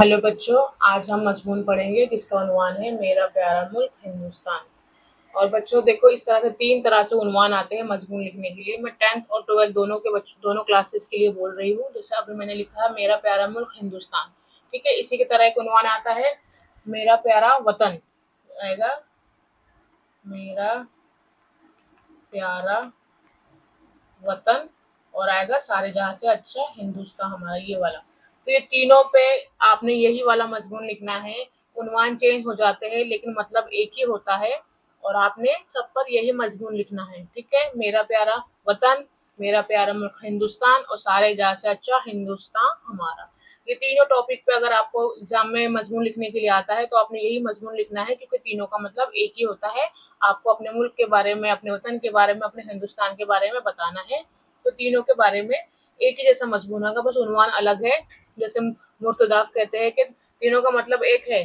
Hello बच्चों, आज हम मज़मून पढ़ेंगे जिसका उन्वान है मेरा प्यारा मुल्क हिंदुस्तान। और बच्चों देखो, इस तरह से 3 तरह से उन्वान आते हैं मज़मून लिखने के लिए। मैं 10th और 12th दोनों क्लासेस के लिए बोल रही हूँ। जैसे अभी मैंने लिखा है मेरा प्यारा मुल्क हिंदुस्तान, ठीक है। इसी की तरह एक उन्वान आता है मेरा प्यारा वतन, आएगा मेरा प्यारा वतन, और आएगा सारे जहां से अच्छा हिंदुस्तान हमारा, ये वाला। तो ये तीनों पे आपने यही वाला मजमून लिखना है। उन्वान चेंज हो जाते हैं लेकिन मतलब एक ही होता है, और आपने सब पर यही मजमून लिखना है, ठीक है। मेरा प्यारा वतन, मेरा प्यारा मुल्क हिंदुस्तान, और सारे जहां से अच्छा हिंदुस्तान हमारा। ये तीनों टॉपिक पे अगर आपको एग्जाम में मजमून लिखने के लिए आता है तो आपने यही मजमून लिखना है, क्योंकि तीनों का मतलब एक ही होता है। आपको अपने मुल्क के बारे में, अपने वतन के बारे में, अपने हिंदुस्तान के बारे में बताना है। तो तीनों के बारे में एक ही जैसा मजमून होगा, बस उन्वान अलग है। जैसे मुर्तदाफ कहते हैं कि तीनों का मतलब एक है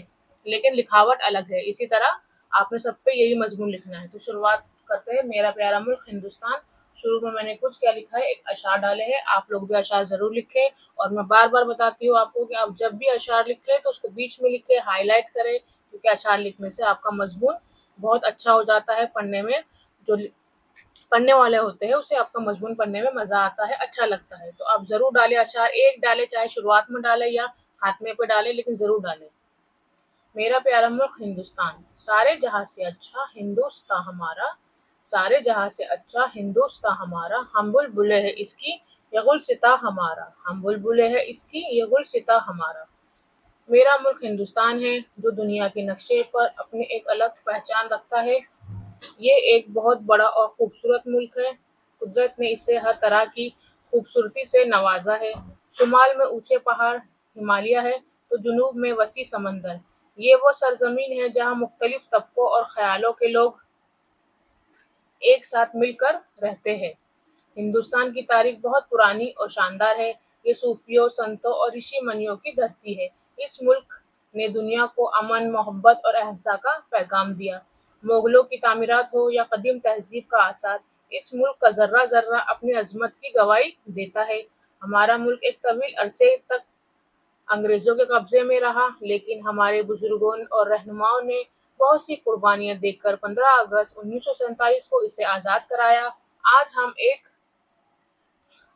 लेकिन लिखावट अलग है, इसी तरह आपने सब पे यही मजमून लिखना है। तो शुरुआत करते हैं मेरा प्यारा मुल्क हिंदुस्तान। शुरू में मैंने कुछ क्या लिखा है, एक अशार डाले हैं। आप लोग भी अशार जरूर लिखें, और मैं बार बार बताती हूँ आपको कि आप जब भी अशार लिखें तो उसको बीच में लिखें, हाईलाइट करें, क्योंकि अशार लिखने से आपका मजमून बहुत अच्छा हो जाता है पढ़ने में। जो पढ़ने वाले होते हैं उसे आपका मजमून पढ़ने में मजा आता है, अच्छा लगता है। तो आप जरूर डालें अशार, एक डालें, चाहे शुरुआत में डालें या खात्मे पे डालें, लेकिन जरूर डालें। मेरा प्यारा मुल्क हिंदुस्तान, सारे जहां से अच्छा हिंदुस्तान हमारा, सारे जहां से अच्छा हिंदुस्तान हमारा। हम बुलबुले है इसकी ये गुलसिता हमारा, हम बुलबुले है इसकी ये गुलसिता हमारा। मेरा मुल्क हिंदुस्तान है जो दुनिया के नक्शे पर अपनी एक अलग पहचान रखता है। ये एक बहुत बड़ा और खूबसूरत मुल्क है। कुदरत ने इसे हर तरह की खूबसूरती से नवाजा है। शुमाल में ऊंचे पहाड़ हिमालय है, तो जुनूब में वसी समंदर। ये वो सरजमीन है जहाँ मुख्तलिफ तबकों और ख्यालों के लोग एक साथ मिलकर रहते हैं। हिंदुस्तान की तारीख बहुत पुरानी और शानदार है। ये सूफियों, संतों और ऋषि मुनियों की धरती है। इस मुल्क ने दुनिया को अमन, मोहब्बत और अहिंसा का पैगाम दिया। मुगलों की तामीरात हो या कदीम तहजीब का आसार, इस मुल्क का जर्रा जर्रा अपनी अजमत की गवाही देता है। हमारा मुल्क एक तवील अरसे तक अंग्रेजों के कब्जे में रहा, लेकिन हमारे बुजुर्गों और रहनुमाओं ने बहुत सी कुर्बानियां देकर 15 अगस्त 1947 को इसे आज़ाद कराया। आज हम एक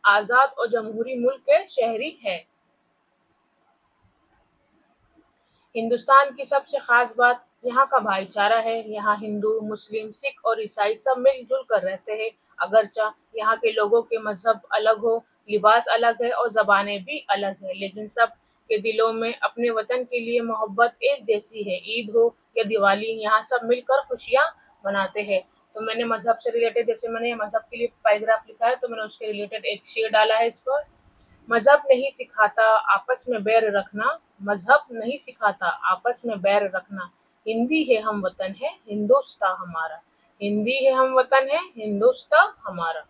आज़ाद और जमहूरी मुल्क के शहरी हैं। हिंदुस्तान की सबसे खास बात यहाँ का भाईचारा है। यहाँ हिंदू, मुस्लिम, सिख और ईसाई सब मिलजुल कर रहते हैं। अगरचा यहाँ के लोगों के मजहब अलग हो, लिबास अलग है और जबानें भी अलग है, लेकिन सब के दिलों में अपने वतन के लिए मोहब्बत एक जैसी है। ईद हो या दिवाली, यहाँ सब मिलकर खुशियाँ मनाते हैं। तो मैंने मजहब से रिलेटेड, जैसे मैंने मजहब के लिए पैराग्राफ लिखा है, तो मैंने उसके रिलेटेड एक शेर डाला है इस पर। मजहब नहीं सिखाता आपस में बैर रखना, मजहब नहीं सिखाता आपस में बैर रखना। हिंदी है हम वतन है हिंदुस्तान हमारा, हिंदी है हम वतन है हिंदुस्तान हमारा।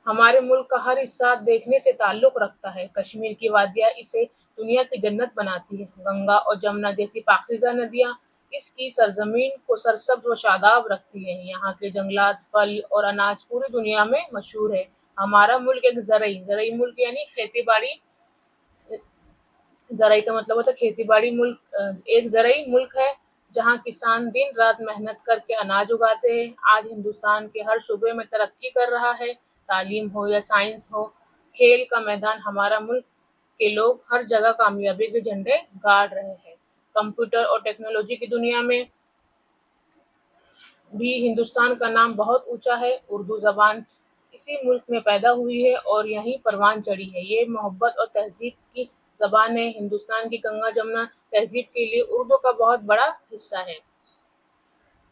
हमारे मुल्क का हर हिस्सा देखने से ताल्लुक रखता है। कश्मीर की वादियाँ इसे दुनिया की जन्नत बनाती है। गंगा और जमुना जैसी पाकीज़ा नदियाँ इसकी सरजमीन को सरसब्ज व शादाब रखती हैं। यहाँ के जंगलात, फल और अनाज पूरी दुनिया में मशहूर है। हमारा मुल्क एक ज़रई मुल्क यानी खेती बाड़ी, ज़राई का मतलब होता है खेती बाड़ी मुल्क, एक ज़रई मुल्क है जहाँ किसान दिन रात मेहनत करके अनाज उगाते हैं। आज हिंदुस्तान के हर शूबे में तरक्की कर रहा है, तालीम हो या साइंस हो, खेल का मैदान। हमारा मुल्क के लोग हर जगह कामयाबी के झंडे गाड़ रहे हैं। कंप्यूटर और टेक्नोलॉजी की दुनिया में भी हिंदुस्तान का नाम बहुत ऊंचा है। उर्दू जबान इसी मुल्क में पैदा हुई है और यहीं परवान चढ़ी है। ये मोहब्बत और तहजीब की जबान है। हिंदुस्तान की गंगा जमुना तहजीब के लिए उर्दू का बहुत बड़ा हिस्सा है।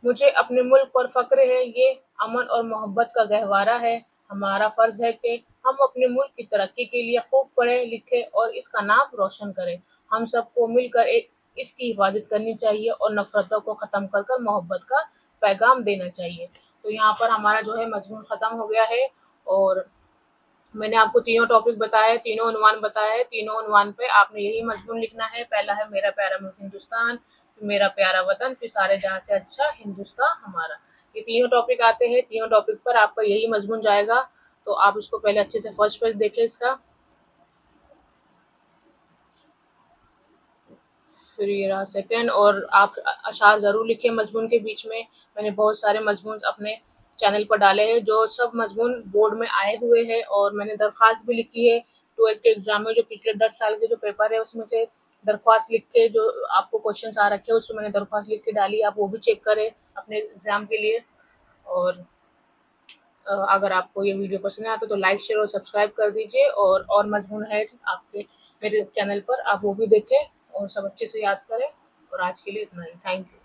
मुझे अपने मुल्क पर फक्र है, ये अमन और मोहब्बत का गहवारा है। हमारा फर्ज है कि हम अपने मुल्क की तरक्की के लिए खूब पढ़े लिखे और इसका नाम रोशन करें। हम सबको मिलकर इसकी हिफाजत करनी चाहिए और नफरतों को ख़त्म कर कर मोहब्बत का पैगाम देना चाहिए। तो यहाँ पर हमारा जो है मजमून ख़त्म हो गया है, और मैंने आपको तीनों टॉपिक बताए, तीनों उन्वान बताए हैं। तीनों उन्वान पे आपने यही मजमून लिखना है। पहला है मेरा प्यारा मुल्क हिंदुस्तान, फिर मेरा प्यारा वतन, फिर सारे जहां से अच्छा हिंदुस्तान हमारा। ये तीनों टॉपिक आते हैं, तीनों टॉपिक पर आपका यही मजमून जाएगा। तो आप इसको पहले अच्छे से फर्स्ट पेज देखें इसका। پھر یہ رہا سیکنڈ، اور آپ اشعار ضرور لکھیں مضمون کے بیچ میں. میں نے بہت سارے مضمون اپنے چینل پر ڈالے ہیں، جو سب مضمون بورڈ میں آئے ہوئے ہیں، اور میں نے درخواست بھی لکھی ہے 12th کے ایگزام میں. جو پچھلے 10 سال کے جو پیپر ہے اس میں سے درخواست لکھ کے جو آپ کو کوشچنس آ رکھے ہیں اس میں نے درخواست لکھ کے ڈالی. آپ وہ بھی چیک کریں اپنے ایگزام کے لیے. اور اگر آپ کو یہ ویڈیو پسند آتا تو لائک شیئر اور سبسکرائب کر دیجیے. اور مضمون ہے آپ کے میرے چینل پر، آپ وہ بھی دیکھیں اور سب اچھے سے یاد کریں. اور آج کے لیے اتنا ہی. Thank you.